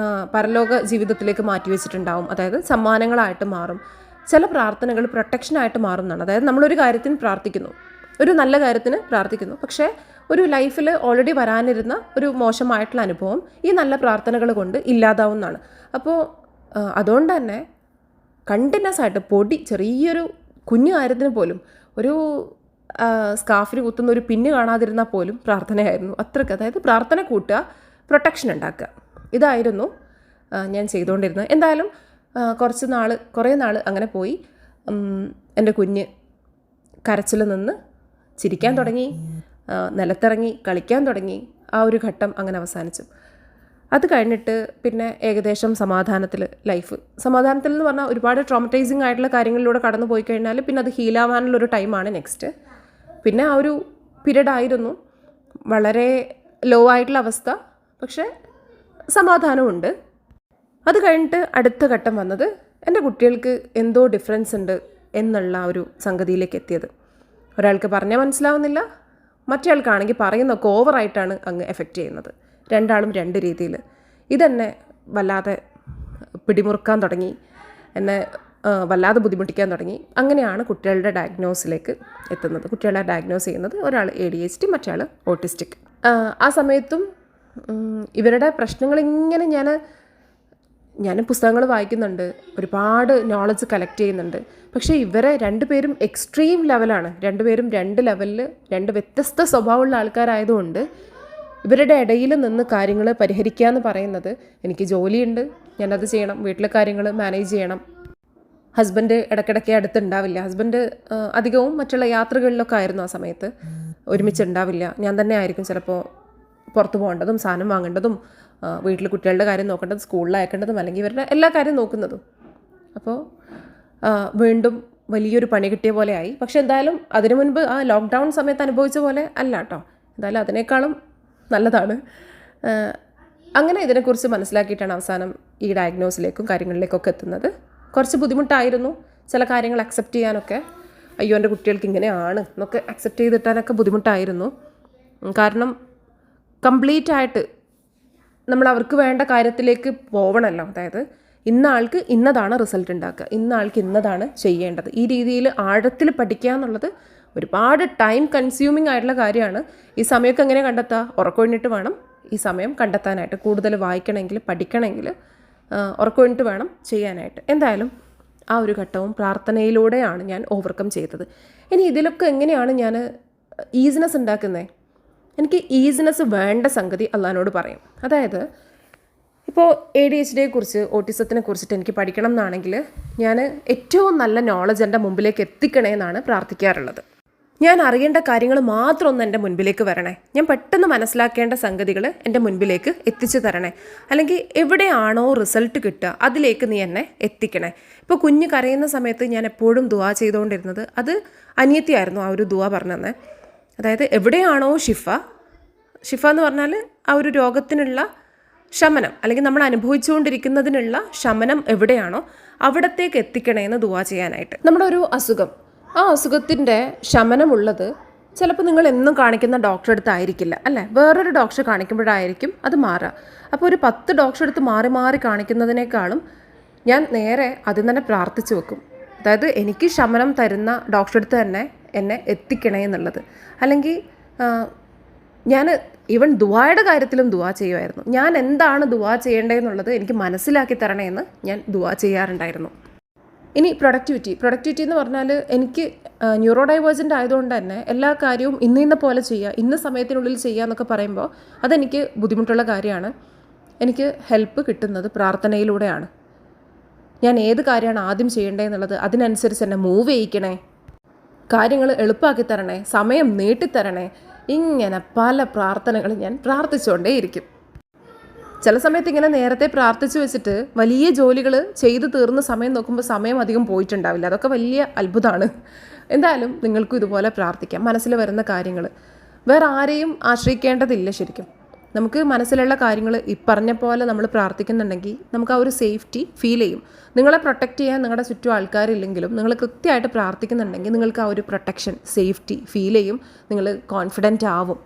പരലോക ജീവിതത്തിലേക്ക് മാറ്റിവെച്ചിട്ടുണ്ടാവും, അതായത് സമ്മാനങ്ങളായിട്ട് മാറും. ചില പ്രാർത്ഥനകൾ പ്രൊട്ടക്ഷനായിട്ട് മാറുന്നതാണ്. അതായത് നമ്മളൊരു കാര്യത്തിന് പ്രാർത്ഥിക്കുന്നു, ഒരു നല്ല കാര്യത്തിന് പ്രാർത്ഥിക്കുന്നു, പക്ഷേ ഒരു ലൈഫിൽ ഓൾറെഡി വരാനിരുന്ന ഒരു മോശമായിട്ടുള്ള അനുഭവം ഈ നല്ല പ്രാർത്ഥനകൾ കൊണ്ട് ഇല്ലാതാവുന്നതാണ്. അപ്പോൾ അതുകൊണ്ട് തന്നെ കണ്ടിന്യൂസ് ആയിട്ട് ചെറിയൊരു കുഞ്ഞു കാര്യത്തിന് പോലും ഒരു സ്കാർഫിൽ കുത്തുന്ന ഒരു പിന്ന് കാണാതിരുന്നാൽ പോലും പ്രാർത്ഥനയായിരുന്നു. അത്രയ്ക്ക്, അതായത് പ്രാർത്ഥന കൂട്ടുക, പ്രൊട്ടക്ഷൻ ഉണ്ടാക്കുക, ഇതായിരുന്നു ഞാൻ ചെയ്തുകൊണ്ടിരുന്നത്. എന്തായാലും കുറേ നാൾ അങ്ങനെ പോയി. എൻ്റെ കുഞ്ഞ് കരച്ചിൽ നിന്ന് ചിരിക്കാൻ തുടങ്ങി, നിലത്തിറങ്ങി കളിക്കാൻ തുടങ്ങി. ആ ഒരു ഘട്ടം അങ്ങനെ അവസാനിച്ചു. അത് കഴിഞ്ഞിട്ട് പിന്നെ ഏകദേശം സമാധാനത്തിൽ എന്ന് പറഞ്ഞാൽ ഒരുപാട് ട്രോമറ്റൈസിങ് ആയിട്ടുള്ള കാര്യങ്ങളിലൂടെ കടന്നു പോയി കഴിഞ്ഞാൽ പിന്നെ അത് ഹീലാവാനുള്ളൊരു ടൈമാണ് നെക്സ്റ്റ്. പിന്നെ ആ ഒരു പീരീഡ് ആയിരുന്നു വളരെ ലോ ആയിട്ടുള്ള അവസ്ഥ, പക്ഷേ സമാധാനമുണ്ട്. അത് കഴിഞ്ഞിട്ട് അടുത്ത ഘട്ടം വന്നത് എൻ്റെ കുട്ടികൾക്ക് എന്തോ ഡിഫറൻസ് ഉണ്ട് എന്നുള്ള ഒരു സംഗതിയിലേക്ക് എത്തിയത്. ഒരാൾക്ക് പറഞ്ഞാൽ മനസ്സിലാവുന്നില്ല, മറ്റേ ആൾക്കാണെങ്കിൽ പറയുന്നതൊക്കെ ഓവറായിട്ടാണ് അങ്ങ് എഫക്റ്റ് ചെയ്യുന്നത്. രണ്ടാളും രണ്ട് രീതിയിൽ. ഇതെന്നെ വല്ലാതെ പിടിമുറുക്കാൻ തുടങ്ങി, എന്നെ വല്ലാതെ ബുദ്ധിമുട്ടിക്കാൻ തുടങ്ങി. അങ്ങനെയാണ് കുട്ടികളുടെ ഡയഗ്നോസിലേക്ക് എത്തുന്നത്. കുട്ടികളെ ഡയഗ്നോസ് ചെയ്യുന്നത് ഒരാൾ ADHD, മറ്റേ ആൾ ഓട്ടിസ്റ്റിക്. ആ സമയത്തും ഇവരുടെ പ്രശ്നങ്ങളിങ്ങനെ ഞാൻ പുസ്തകങ്ങൾ വായിക്കുന്നുണ്ട്, ഒരുപാട് നോളജ് കളക്ട് ചെയ്യുന്നുണ്ട്. പക്ഷേ ഇവരെ രണ്ടുപേരും എക്സ്ട്രീം ലെവലാണ്. രണ്ടുപേരും രണ്ട് ലെവലിൽ രണ്ട് വ്യത്യസ്ത സ്വഭാവമുള്ള ആൾക്കാരായതുകൊണ്ട് ഇവരുടെ ഇടയിൽ നിന്ന് കാര്യങ്ങൾ പരിഹരിക്കുക എന്ന് പറയുന്നത്, എനിക്ക് ജോലിയുണ്ട്, ഞാനത് ചെയ്യണം, വീട്ടിലെ കാര്യങ്ങൾ മാനേജ് ചെയ്യണം. ഹസ്ബൻഡ് ഇടയ്ക്കിടയ്ക്ക് അടുത്തുണ്ടാവില്ല. ഹസ്ബൻഡ് അധികവും മറ്റുള്ള യാത്രകളിലൊക്കെ ആയിരുന്നു ആ സമയത്ത്, ഒരുമിച്ചുണ്ടാവില്ല. ഞാൻ തന്നെ ആയിരിക്കും ചിലപ്പോൾ പുറത്ത് പോകേണ്ടതും സാധനം വാങ്ങേണ്ടതും വീട്ടിൽ കുട്ടികളുടെ കാര്യം നോക്കേണ്ടതും സ്കൂളിൽ അയക്കേണ്ടതും അല്ലെങ്കിൽ ഇവരുടെ എല്ലാ കാര്യം നോക്കുന്നതും. അപ്പോൾ വീണ്ടും വലിയൊരു പണി കിട്ടിയ പോലെ ആയി. പക്ഷെ എന്തായാലും അതിനു മുൻപ് ആ ലോക്ക്ഡൗൺ സമയത്ത് അനുഭവിച്ച പോലെ അല്ല കേട്ടോ. എന്തായാലും അതിനേക്കാളും നല്ലതാണ്. അങ്ങനെ ഇതിനെക്കുറിച്ച് മനസ്സിലാക്കിയിട്ടാണ് അവസാനം ഈ ഡയഗ്നോസിലേക്കും കാര്യങ്ങളിലേക്കൊക്കെ എത്തുന്നത്. കുറച്ച് ബുദ്ധിമുട്ടായിരുന്നു ചില കാര്യങ്ങൾ അക്സെപ്റ്റ് ചെയ്യാനൊക്കെ. അയ്യോ എൻ്റെ കുട്ടികൾക്ക് ഇങ്ങനെയാണ് എന്നൊക്കെ അക്സെപ്റ്റ് ചെയ്തിട്ടാനൊക്കെ ബുദ്ധിമുട്ടായിരുന്നു. കാരണം കംപ്ലീറ്റ് ആയിട്ട് നമ്മൾ അവർക്ക് വേണ്ട കാര്യത്തിലേക്ക് പോവണമല്ലോ. അതായത് ഇന്ന ആൾക്ക് ഇന്നതാണ് റിസൾട്ട് ഉണ്ടാക്കുക, ഇന്ന ആൾക്ക് ഇന്നതാണ് ചെയ്യേണ്ടത്. ഈ രീതിയിൽ ആഴത്തിൽ പഠിക്കുക എന്നുള്ളത് ഒരുപാട് ടൈം കൺസ്യൂമിങ് ആയിട്ടുള്ള കാര്യമാണ്. ഈ സമയമൊക്കെ എങ്ങനെ കണ്ടെത്തുക? ഉറക്കൊഴിഞ്ഞിട്ട് വേണം ഈ സമയം കണ്ടെത്താനായിട്ട്. കൂടുതൽ വായിക്കണമെങ്കിൽ പഠിക്കണമെങ്കിൽ ഉറക്കൊഴിഞ്ഞിട്ട് വേണം ചെയ്യാനായിട്ട്. എന്തായാലും ആ ഒരു ഘട്ടവും പ്രാർത്ഥനയിലൂടെയാണ് ഞാൻ ഓവർകം ചെയ്തത്. ഇനി ഇതിലൊക്കെ എങ്ങനെയാണ് ഞാൻ ഈസിനെസ് ഉണ്ടാക്കുന്നത്? എനിക്ക് ഈസിനെസ് വേണ്ട സംഗതി അള്ളാഹിനോട് പറയും. അതായത് ഇപ്പോൾ ADHD കുറിച്ച്, ഓട്ടിസത്തിനെ കുറിച്ചിട്ട് എനിക്ക് പഠിക്കണം എന്നാണെങ്കിൽ ഞാൻ ഏറ്റവും നല്ല നോളജ് എൻ്റെ മുമ്പിലേക്ക് എത്തിക്കണേ എന്നാണ് പ്രാർത്ഥിക്കാറുള്ളത്. ഞാൻ അറിയേണ്ട കാര്യങ്ങൾ മാത്രം ഒന്ന് എൻ്റെ മുൻപിലേക്ക് വരണേ. ഞാൻ പെട്ടെന്ന് മനസ്സിലാക്കേണ്ട സംഗതികൾ എൻ്റെ മുൻപിലേക്ക് എത്തിച്ചു തരണേ. അല്ലെങ്കിൽ എവിടെയാണോ റിസൾട്ട് കിട്ടുക അതിലേക്ക് നീ എന്നെ എത്തിക്കണേ. ഇപ്പോൾ കുഞ്ഞ് കരയുന്ന സമയത്ത് ഞാൻ എപ്പോഴും ദുആ ചെയ്തുകൊണ്ടിരുന്നത്, അത് അനിയത്തിയായിരുന്നു ആ ഒരു ദുആ പറഞ്ഞത്. അതായത് എവിടെയാണോ ഷിഫ എന്ന് പറഞ്ഞാൽ ആ ഒരു രോഗത്തിനുള്ള ശമനം, അല്ലെങ്കിൽ നമ്മൾ അനുഭവിച്ചുകൊണ്ടിരിക്കുന്നതിനുള്ള ശമനം എവിടെയാണോ അവിടത്തേക്ക് എത്തിക്കണേന്ന് ദുആ ചെയ്യാനായിട്ട്. നമ്മുടെ ഒരു അസുഖം, ആ അസുഖത്തിൻ്റെ ശമനമുള്ളത് ചിലപ്പോൾ നിങ്ങൾ എന്നും കാണിക്കുന്ന ഡോക്ടറെ അടുത്തായിരിക്കില്ല, അല്ലേ? വേറൊരു ഡോക്ടറെ കാണിക്കുമ്പോഴായിരിക്കും അത് മാറുക. അപ്പോൾ ഒരു 10 ഡോക്ടറെ അടുത്ത് മാറി മാറി കാണിക്കുന്നതിനേക്കാളും ഞാൻ നേരെ അതിൽ തന്നെ പ്രാർത്ഥിച്ചു വെക്കും. അതായത് എനിക്ക് ശമനം തരുന്ന ഡോക്ടറെ അടുത്ത് തന്നെ എന്നെ എത്തിക്കണേ എന്നുള്ളത്. അല്ലെങ്കിൽ ഞാൻ ഈവൻ ദുആയുടെ കാര്യത്തിലും ദുആ ചെയ്യുമായിരുന്നു. ഞാൻ എന്താണ് ദുആ ചെയ്യേണ്ടതെന്നുള്ളത് എനിക്ക് മനസ്സിലാക്കി തരണേന്ന് ഞാൻ ദുആ ചെയ്യാറുണ്ടായിരുന്നു. ഇനി പ്രൊഡക്ടിവിറ്റി എന്ന് പറഞ്ഞാൽ എനിക്ക് ന്യൂറോ ഡൈവേർജൻ്റ് ആയതുകൊണ്ട് തന്നെ എല്ലാ കാര്യവും ഇന്ന പോലെ ചെയ്യുക, ഇന്ന സമയത്തിനുള്ളിൽ ചെയ്യുക എന്നൊക്കെ പറയുമ്പോൾ അതെനിക്ക് ബുദ്ധിമുട്ടുള്ള കാര്യമാണ്. എനിക്ക് ഹെൽപ്പ് കിട്ടുന്നത് പ്രാർത്ഥനയിലൂടെയാണ്. ഞാൻ ഏത് കാര്യമാണ് ആദ്യം ചെയ്യേണ്ടതെന്നുള്ളത് അതിനനുസരിച്ച് എന്നെ മൂവ് ചെയ്യിക്കണേ, കാര്യങ്ങൾ എളുപ്പമാക്കി തരണേ, സമയം നീട്ടിത്തരണേ, ഇങ്ങനെ പല പ്രാർത്ഥനകൾ ഞാൻ പ്രാർത്ഥിച്ചുകൊണ്ടേയിരിക്കും. ചില സമയത്ത് ഇങ്ങനെ നേരത്തെ പ്രാർത്ഥിച്ചു വെച്ചിട്ട് വലിയ ജോലികൾ ചെയ്തു തീർന്ന സമയം നോക്കുമ്പോൾ സമയം അധികം പോയിട്ടുണ്ടാവില്ല. അതൊക്കെ വലിയ അത്ഭുതമാണ്. എന്തായാലും നിങ്ങൾക്കും ഇതുപോലെ പ്രാർത്ഥിക്കാം. മനസ്സിൽ വരുന്ന കാര്യങ്ങൾ വേറെ ആരെയും ആശ്രയിക്കേണ്ടതില്ല. ശരിക്കും നമുക്ക് മനസ്സിലുള്ള കാര്യങ്ങൾ ഈ പറഞ്ഞ പോലെ നമ്മൾ പ്രാർത്ഥിക്കുന്നുണ്ടെങ്കിൽ നമുക്ക് ആ ഒരു സേഫ്റ്റി ഫീൽ ചെയ്യും. നിങ്ങളെ പ്രൊട്ടക്റ്റ് ചെയ്യാൻ നിങ്ങളുടെ ചുറ്റും ആൾക്കാരില്ലെങ്കിലും നിങ്ങൾ കൃത്യമായിട്ട് പ്രാർത്ഥിക്കുന്നുണ്ടെങ്കിൽ നിങ്ങൾക്ക് ആ ഒരു പ്രൊട്ടക്ഷൻ, സേഫ്റ്റി ഫീൽ ചെയ്യും. നിങ്ങൾ കോൺഫിഡൻ്റ് ആവും.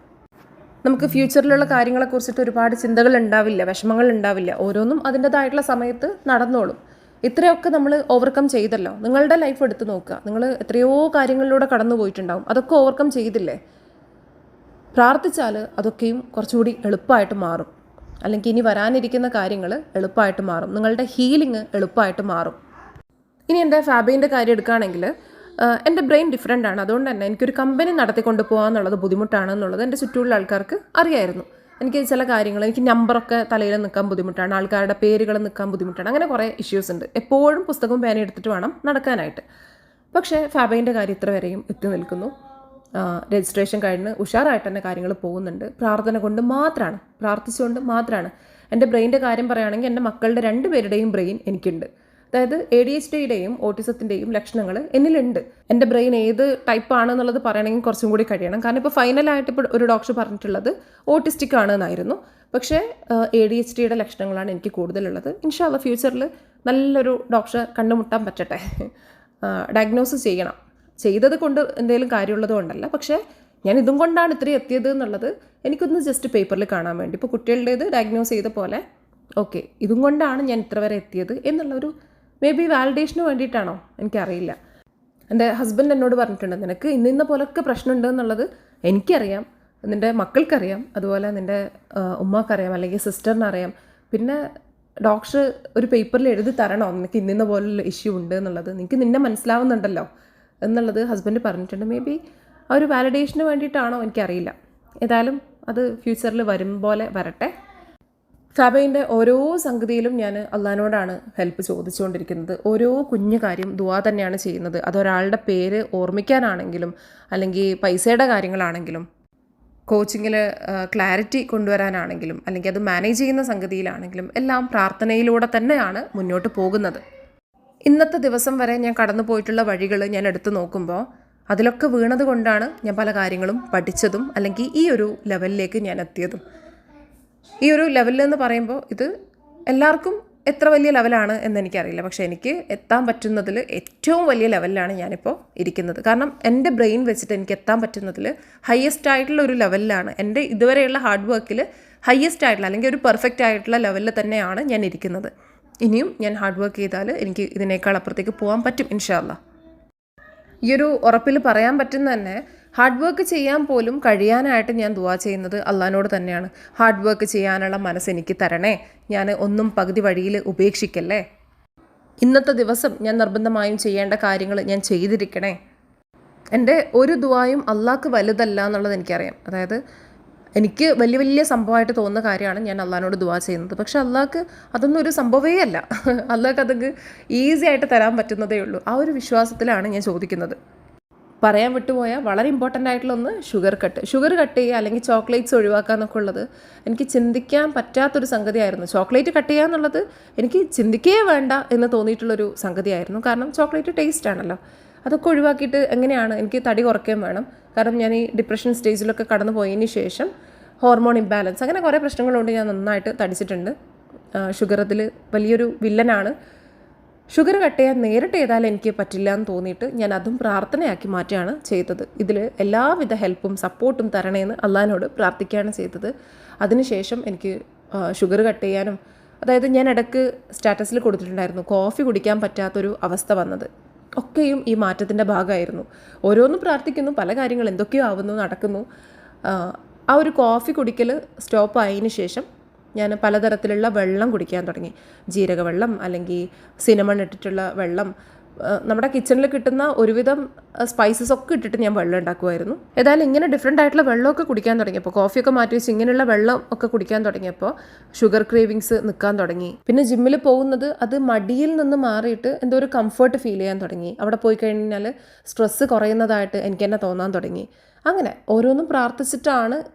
നമുക്ക് ഫ്യൂച്ചറിലുള്ള കാര്യങ്ങളെക്കുറിച്ചിട്ട് ഒരുപാട് ചിന്തകൾ ഉണ്ടാവില്ല, വിഷമങ്ങൾ ഉണ്ടാവില്ല. ഓരോന്നും അതിൻ്റെതായിട്ടുള്ള സമയത്ത് നടന്നോളും. ഇത്രയൊക്കെ നമ്മൾ ഓവർകം ചെയ്തല്ലോ. നിങ്ങളുടെ ലൈഫ് എടുത്ത് നോക്കുക. നിങ്ങൾ എത്രയോ കാര്യങ്ങളിലൂടെ കടന്നു പോയിട്ടുണ്ടാവും. അതൊക്കെ ഓവർകം ചെയ്തില്ലേ? പ്രാർത്ഥിച്ചാൽ അതൊക്കെയും കുറച്ചുകൂടി എളുപ്പമായിട്ട് മാറും. അല്ലെങ്കിൽ ഇനി വരാനിരിക്കുന്ന കാര്യങ്ങൾ എളുപ്പമായിട്ട് മാറും. നിങ്ങളുടെ ഹീലിംഗ് എളുപ്പമായിട്ട് മാറും. ഇനി എൻ്റെ ഫാബീൻ്റെ കാര്യം എടുക്കുകയാണെങ്കിൽ എൻ്റെ ബ്രെയിൻ ഡിഫറെൻ്റ് ആണ്. അതുകൊണ്ട് തന്നെ എനിക്കൊരു കമ്പനി നടത്തിക്കൊണ്ട് പോകാമെന്നുള്ളത് ബുദ്ധിമുട്ടാണെന്നുള്ളത് എൻ്റെ ചുറ്റുമുള്ള ആൾക്കാർക്ക് അറിയായിരുന്നു. എനിക്ക് ചില കാര്യങ്ങൾ, എനിക്ക് നമ്പറൊക്കെ തലയിൽ നിൽക്കാൻ ബുദ്ധിമുട്ടാണ്, ആൾക്കാരുടെ പേരുകൾ നിൽക്കാൻ ബുദ്ധിമുട്ടാണ്, അങ്ങനെ കുറേ ഇഷ്യൂസ് ഉണ്ട്. എപ്പോഴും പുസ്തകവും പേന എടുത്തിട്ട് വേണം നടക്കാനായിട്ട്. പക്ഷേ ഫാബീൻ്റെ കാര്യം ഇത്ര വരെയും എത്തി നിൽക്കുന്നു. രജിസ്ട്രേഷൻ കഴിഞ്ഞ് ഉഷാറായിട്ട് തന്നെ കാര്യങ്ങൾ പോകുന്നുണ്ട്. പ്രാർത്ഥന കൊണ്ട് മാത്രമാണ്, പ്രാർത്ഥിച്ചുകൊണ്ട് മാത്രമാണ്. എൻ്റെ ബ്രെയിൻ്റെ കാര്യം പറയുകയാണെങ്കിൽ എൻ്റെ മക്കളുടെ 2 പേരുടെയും ബ്രെയിൻ എനിക്കുണ്ട്. അതായത് ADHDയുടെയും ഓട്ടിസത്തിൻ്റെയും ലക്ഷണങ്ങൾ എന്നിലുണ്ട്. എൻ്റെ ബ്രെയിൻ ഏത് ടൈപ്പാണെന്നുള്ളത് പറയണമെങ്കിൽ കുറച്ചും കൂടി കഴിയണം. കാരണം ഇപ്പോൾ ഫൈനലായിട്ട് ഇപ്പോൾ ഒരു ഡോക്ടർ പറഞ്ഞിട്ടുള്ളത് ഓട്ടിസ്റ്റിക് ആണെന്നായിരുന്നു. പക്ഷേ ADHDയുടെ ലക്ഷണങ്ങളാണ് എനിക്ക് കൂടുതലുള്ളത്. ഇൻഷാ അല്ലാഹ് ഫ്യൂച്ചറിൽ നല്ലൊരു ഡോക്ടറെ കണ്ടുമുട്ടാൻ പറ്റട്ടെ. ഡയഗ്നോസ് ചെയ്യണം. ചെയ്തത് കൊണ്ട് എന്തെങ്കിലും കാര്യമുള്ളത് കൊണ്ടല്ല, പക്ഷേ ഞാൻ ഇതും കൊണ്ടാണ് ഇത്രയും എത്തിയത് എന്നുള്ളത് എനിക്കൊന്ന് ജസ്റ്റ് പേപ്പറിൽ കാണാൻ വേണ്ടി. ഇപ്പോൾ കുട്ടികളുടേത് ഡയഗ്നോസ് ചെയ്ത പോലെ ഓക്കെ, ഇതും കൊണ്ടാണ് ഞാൻ ഇത്ര വരെ എത്തിയത് എന്നുള്ളൊരു മേ ബി വാലിഡേഷന് വേണ്ടിയിട്ടാണോ എനിക്കറിയില്ല. എൻ്റെ ഹസ്ബൻഡ് എന്നോട് പറഞ്ഞിട്ടുണ്ട്, നിനക്ക് ഇന്ന പോലൊക്കെ പ്രശ്നമുണ്ട് എന്നുള്ളത് എനിക്കറിയാം, നിൻ്റെ മക്കൾക്കറിയാം, അതുപോലെ നിൻ്റെ ഉമ്മക്കറിയാം, അല്ലെങ്കിൽ സിസ്റ്ററിനറിയാം. പിന്നെ ഡോക്ടർ ഒരു പേപ്പറിൽ എഴുതി തരണോ നിനക്ക് ഇന്ന പോലുള്ള ഇഷ്യൂ ഉണ്ട് എന്നുള്ളത്? നിനക്ക് നിന്നെ മനസ്സിലാവുന്നുണ്ടല്ലോ എന്നുള്ളത് ഹസ്ബൻഡ് പറഞ്ഞിട്ടുണ്ട്. മേ ബി ആ ഒരു വാലിഡേഷന് വേണ്ടിയിട്ടാണോ എനിക്കറിയില്ല. ഏതായാലും അത് ഫ്യൂച്ചറിൽ വരും പോലെ വരട്ടെ. ഫാബീൻ്റെ ഓരോ സംഗതിയിലും ഞാൻ അള്ളാഹിനോടാണ് ഹെൽപ്പ് ചോദിച്ചുകൊണ്ടിരിക്കുന്നത്. ഓരോ കുഞ്ഞു കാര്യം ദുആ തന്നെയാണ് ചെയ്യുന്നത്. അതൊരാളുടെ പേര് ഓർമ്മിക്കാനാണെങ്കിലും, അല്ലെങ്കിൽ പൈസയുടെ കാര്യങ്ങളാണെങ്കിലും, കോച്ചിങ്ങിൽ ക്ലാരിറ്റി കൊണ്ടുവരാനാണെങ്കിലും, അല്ലെങ്കിൽ അത് മാനേജ് ചെയ്യുന്ന സംഗതിയിലാണെങ്കിലും എല്ലാം പ്രാർത്ഥനയിലൂടെ തന്നെയാണ് മുന്നോട്ട് പോകുന്നത്. ഇന്നത്തെ ദിവസം വരെ ഞാൻ കടന്നു പോയിട്ടുള്ള വഴികൾ ഞാൻ എടുത്തു നോക്കുമ്പോൾ അതിലൊക്കെ വീണത് കൊണ്ടാണ് ഞാൻ പല കാര്യങ്ങളും പഠിച്ചതും അല്ലെങ്കിൽ ഈ ഒരു ലെവലിലേക്ക് ഞാൻ എത്തിയതും. ഈ ഒരു ലെവലിലെന്ന് പറയുമ്പോൾ ഇത് എല്ലാവർക്കും എത്ര വലിയ ലെവലാണ് എന്നെനിക്കറിയില്ല. പക്ഷേ എനിക്ക് എത്താൻ പറ്റുന്നതിൽ ഏറ്റവും വലിയ ലെവലിലാണ് ഞാനിപ്പോൾ ഇരിക്കുന്നത്. കാരണം എൻ്റെ ബ്രെയിൻ വെച്ചിട്ട് എനിക്ക് എത്താൻ പറ്റുന്നതിൽ ഹയസ്റ്റ് ആയിട്ടുള്ള ഒരു ലെവലിലാണ്. എൻ്റെ ഇതുവരെയുള്ള ഹാർഡ് വർക്കിൽ ഹയസ്റ്റ് ആയിട്ടുള്ള അല്ലെങ്കിൽ ഒരു പെർഫെക്റ്റ് ആയിട്ടുള്ള ലെവലിൽ തന്നെയാണ് ഞാൻ ഇരിക്കുന്നത്. ഇനിയും ഞാൻ ഹാർഡ് വർക്ക് ചെയ്താൽ എനിക്ക് ഇതിനേക്കാൾ അപ്പുറത്തേക്ക് പോകാൻ പറ്റും ഇൻഷാ അല്ലാ. ഈ ഒരു ഉറപ്പിൽ പറയാൻ പറ്റുന്ന തന്നെ ഹാർഡ് വർക്ക് ചെയ്യാൻ പോലും കഴിയാനായിട്ട് ഞാൻ ദുആ ചെയ്യുന്നത് അള്ളാഹിനോട് തന്നെയാണ്. ഹാർഡ് വർക്ക് ചെയ്യാനുള്ള മനസ്സ് എനിക്ക് തരണേ, ഞാൻ ഒന്നും പകുതി വഴിയിൽ ഉപേക്ഷിക്കല്ലേ, ഇന്നത്തെ ദിവസം ഞാൻ നിർബന്ധമായും ചെയ്യേണ്ട കാര്യങ്ങൾ ഞാൻ ചെയ്തിരിക്കണേ. എൻ്റെ ഒരു ദുആയും അള്ളാഹ്ക്ക് വലുതല്ല എന്നുള്ളത് എനിക്കറിയാം. അതായത് എനിക്ക് വലിയ വലിയ സംഭവമായിട്ട് തോന്നുന്ന കാര്യമാണ് ഞാൻ അള്ളാഹിനോട് ദുആ ചെയ്യുന്നത്. പക്ഷെ അള്ളാഹ്ക്ക് അതൊന്നും ഒരു സംഭവമേ അല്ല. അള്ളാഹ്ക്ക് അതൊക്കെ ഈസി ആയിട്ട് തരാൻ പറ്റുന്നതേ ഉള്ളൂ. ആ ഒരു വിശ്വാസത്തിലാണ് ഞാൻ ചോദിക്കുന്നത്. പറയാൻ വിട്ടുപോയ വളരെ ഇമ്പോർട്ടൻ്റ് ആയിട്ടുള്ള ഒന്ന് ഷുഗർ കട്ട് ചെയ്യുക അല്ലെങ്കിൽ ചോക്ലേറ്റ്സ് ഒഴിവാക്കുക എന്നൊക്കെ ഉള്ളത് എനിക്ക് ചിന്തിക്കാൻ പറ്റാത്തൊരു സംഗതിയായിരുന്നു. ചോക്ലേറ്റ് കട്ട് ചെയ്യുക എന്നുള്ളത് എനിക്ക് ചിന്തിക്കേ വേണ്ട എന്ന് തോന്നിയിട്ടുള്ളൊരു സംഗതിയായിരുന്നു. കാരണം ചോക്ലേറ്റ് ടേസ്റ്റ് ആണല്ലോ. അതൊക്കെ ഒഴിവാക്കിയിട്ട് എങ്ങനെയാണ് എനിക്ക് തടി കുറയ്ക്കുകയും വേണം. കാരണം ഞാൻ ഈ ഡിപ്രഷൻ സ്റ്റേജിലൊക്കെ കടന്നു പോയതിന് ശേഷം ഹോർമോൺ ഇംബാലൻസ് അങ്ങനെ കുറേ പ്രശ്നങ്ങളുണ്ട്. ഞാൻ നന്നായിട്ട് തടിച്ചിട്ടുണ്ട്. ഷുഗർ അതിൽ വലിയൊരു വില്ലനാണ്. ഷുഗർ കട്ട് ചെയ്യാൻ നേരിട്ട് ചെയ്താൽ എനിക്ക് പറ്റില്ല എന്ന് തോന്നിയിട്ട് ഞാൻ അതും പ്രാർത്ഥനയാക്കി മാറ്റുകയാണ് ചെയ്തത്. ഇതിൽ എല്ലാവിധ ഹെൽപ്പും സപ്പോർട്ടും തരണേന്ന് അള്ളാഹിനോട് പ്രാർത്ഥിക്കുകയാണ് ചെയ്തത്. അതിനുശേഷം എനിക്ക് ഷുഗർ കട്ട് ചെയ്യാനും, അതായത് ഞാൻ ഇടയ്ക്ക് സ്റ്റാറ്റസിൽ കൊടുത്തിട്ടുണ്ടായിരുന്നു കോഫി കുടിക്കാൻ പറ്റാത്തൊരു അവസ്ഥ വന്നത്. ഒക്കെയും ഈ മാറ്റത്തിൻ്റെ ഭാഗമായിരുന്നു. ഓരോന്നും പ്രാർത്ഥിക്കുന്നു, പല കാര്യങ്ങൾ എന്തൊക്കെയോ ആവുന്നു, നടക്കുന്നു. ആ ഒരു കോഫി കുടിക്കൽ സ്റ്റോപ്പ് ആയതിനു ശേഷം ഞാൻ പലതരത്തിലുള്ള വെള്ളം കുടിക്കാൻ തുടങ്ങി. ജീരകവെള്ളം അല്ലെങ്കിൽ സിനമൺ ഇട്ടിട്ടുള്ള വെള്ളം, നമ്മുടെ കിച്ചണിൽ കിട്ടുന്ന ഒരുവിധം സ്പൈസസ് ഒക്കെ ഇട്ടിട്ട് ഞാൻ വെള്ളം ഉണ്ടാക്കുമായിരുന്നു. ഏതായാലും ഇങ്ങനെ ഡിഫറെൻ്റ് ആയിട്ടുള്ള വെള്ളമൊക്കെ കുടിക്കാൻ തുടങ്ങിയപ്പോൾ, കോഫിയൊക്കെ മാറ്റി വെച്ച് ഇങ്ങനെയുള്ള വെള്ളം ഒക്കെ കുടിക്കാൻ തുടങ്ങിയപ്പോൾ ഷുഗർ ക്രേവിങ്സ് നിൽക്കാൻ തുടങ്ങി. പിന്നെ ജിമ്മിൽ പോകുന്നത് അത് മടിയിൽ നിന്ന് മാറിയിട്ട് എന്തോ ഒരു കംഫർട്ട് ഫീൽ ചെയ്യാൻ തുടങ്ങി. അവിടെ പോയി കഴിഞ്ഞാൽ സ്ട്രെസ്സ് കുറയുന്നതായിട്ട് എനിക്ക് തന്നെ തോന്നാൻ തുടങ്ങി. അങ്ങനെ ഓരോന്നും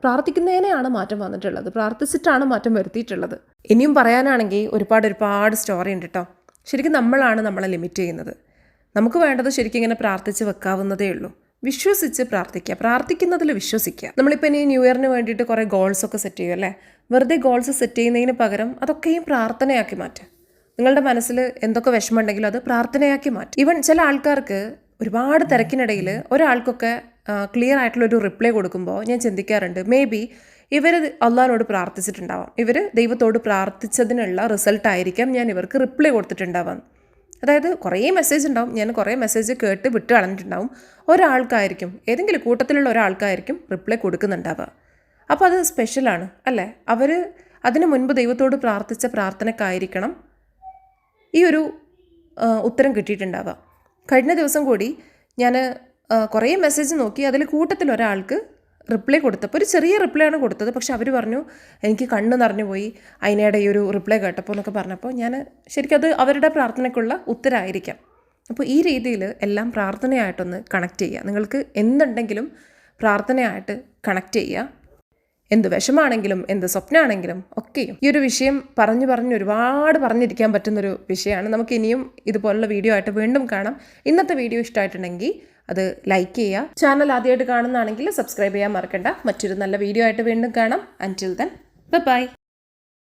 പ്രാർത്ഥിക്കുന്നതിനെയാണ് മാറ്റം വന്നിട്ടുള്ളത്, പ്രാർത്ഥിച്ചിട്ടാണ് മാറ്റം വരുത്തിയിട്ടുള്ളത്. ഇനിയും പറയാനാണെങ്കിൽ ഒരുപാട് സ്റ്റോറി ഉണ്ട് കേട്ടോ. ശരിക്കും നമ്മളാണ് നമ്മളെ ലിമിറ്റ് ചെയ്യുന്നത്. നമുക്ക് വേണ്ടത് ശരിക്കും ഇങ്ങനെ പ്രാർത്ഥിച്ച് വെക്കാവുന്നതേ ഉള്ളൂ. വിശ്വസിച്ച് പ്രാർത്ഥിക്കുക, പ്രാർത്ഥിക്കുന്നതിൽ വിശ്വസിക്കുക. നമ്മളിപ്പോൾ ഇനി ന്യൂ ഇയറിന് വേണ്ടിയിട്ട് കുറേ ഗോൾസൊക്കെ സെറ്റ് ചെയ്യും അല്ലേ. വെറുതെ ഗോൾസ് സെറ്റ് ചെയ്യുന്നതിന് പകരം അതൊക്കെയും പ്രാർത്ഥനയാക്കി മാറ്റുക. നിങ്ങളുടെ മനസ്സിൽ എന്തൊക്കെ വിഷമമുണ്ടെങ്കിലും അത് പ്രാർത്ഥനയാക്കി മാറ്റും. ഈവൻ ചില ആൾക്കാർക്ക് ഒരുപാട് തിരക്കിനിടയിൽ ഒരാൾക്കൊക്കെ ക്ലിയർ ആയിട്ടുള്ളൊരു റിപ്ലൈ കൊടുക്കുമ്പോൾ ഞാൻ ചിന്തിക്കാറുണ്ട്, മേ ബി ഇവർ അള്ളാഹിനോട് പ്രാർത്ഥിച്ചിട്ടുണ്ടാവാം, ഇവർ ദൈവത്തോട് പ്രാർത്ഥിച്ചതിനുള്ള റിസൾട്ടായിരിക്കാം ഞാൻ ഇവർക്ക് റിപ്ലൈ കൊടുത്തിട്ടുണ്ടാവാം. അതായത് കുറേ മെസ്സേജ് ഉണ്ടാവും, ഞാൻ കുറേ മെസ്സേജ് കേട്ട് വിട്ട് കളഞ്ഞിട്ടുണ്ടാവും. ഒരാൾക്കായിരിക്കും, ഏതെങ്കിലും കൂട്ടത്തിലുള്ള ഒരാൾക്കായിരിക്കും റിപ്ലൈ കൊടുക്കുന്നുണ്ടാവുക. അപ്പോൾ അത് സ്പെഷ്യലാണ് അല്ലേ. അവർ അതിനു മുൻപ് ദൈവത്തോട് പ്രാർത്ഥിച്ച പ്രാർത്ഥനക്കായിരിക്കണം ഈ ഒരു ഉത്തരം കിട്ടിയിട്ടുണ്ടാവുക. കഴിഞ്ഞ ദിവസം കൂടി ഞാൻ കുറേ മെസ്സേജ് നോക്കി, അതിൽ കൂട്ടത്തിൽ ഒരാൾക്ക് റിപ്ലൈ കൊടുത്തപ്പോൾ ഒരു ചെറിയ റിപ്ലൈ ആണ് കൊടുത്തത്. പക്ഷെ അവർ പറഞ്ഞു എനിക്ക് കണ്ണ് നിറഞ്ഞു പോയി അതിനിടെ ഈ ഒരു റിപ്ലൈ കേട്ടപ്പോൾ എന്നൊക്കെ പറഞ്ഞപ്പോൾ ഞാൻ ശരിക്കും അത് അവരുടെ പ്രാർത്ഥനയ്ക്കുള്ള ഉത്തരമായിരിക്കാം. അപ്പോൾ ഈ രീതിയിൽ എല്ലാം പ്രാർത്ഥനയായിട്ടൊന്ന് കണക്ട് ചെയ്യുക. നിങ്ങൾക്ക് എന്തുണ്ടെങ്കിലും പ്രാർത്ഥനയായിട്ട് കണക്ട് ചെയ്യുക. എന്ത് വിഷമാണെങ്കിലും എന്ത് സ്വപ്നമാണെങ്കിലും ഒക്കെയും. ഈ ഒരു വിഷയം ഒരുപാട് പറഞ്ഞിരിക്കാൻ പറ്റുന്നൊരു വിഷയമാണ്. നമുക്ക് ഇനിയും ഇതുപോലുള്ള വീഡിയോ ആയിട്ട് വീണ്ടും കാണാം. ഇന്നത്തെ വീഡിയോ ഇഷ്ടമായിട്ടുണ്ടെങ്കിൽ അത് ലൈക്ക് ചെയ്യുക. ചാനൽ ആദ്യമായിട്ട് കാണുന്നതാണെങ്കിൽ സബ്സ്ക്രൈബ് ചെയ്യാൻ മറക്കണ്ട. മറ്റൊരു നല്ല വീഡിയോ ആയിട്ട് വീണ്ടും കാണാം. അൻറ്റിൽ ദെൻ ബൈ.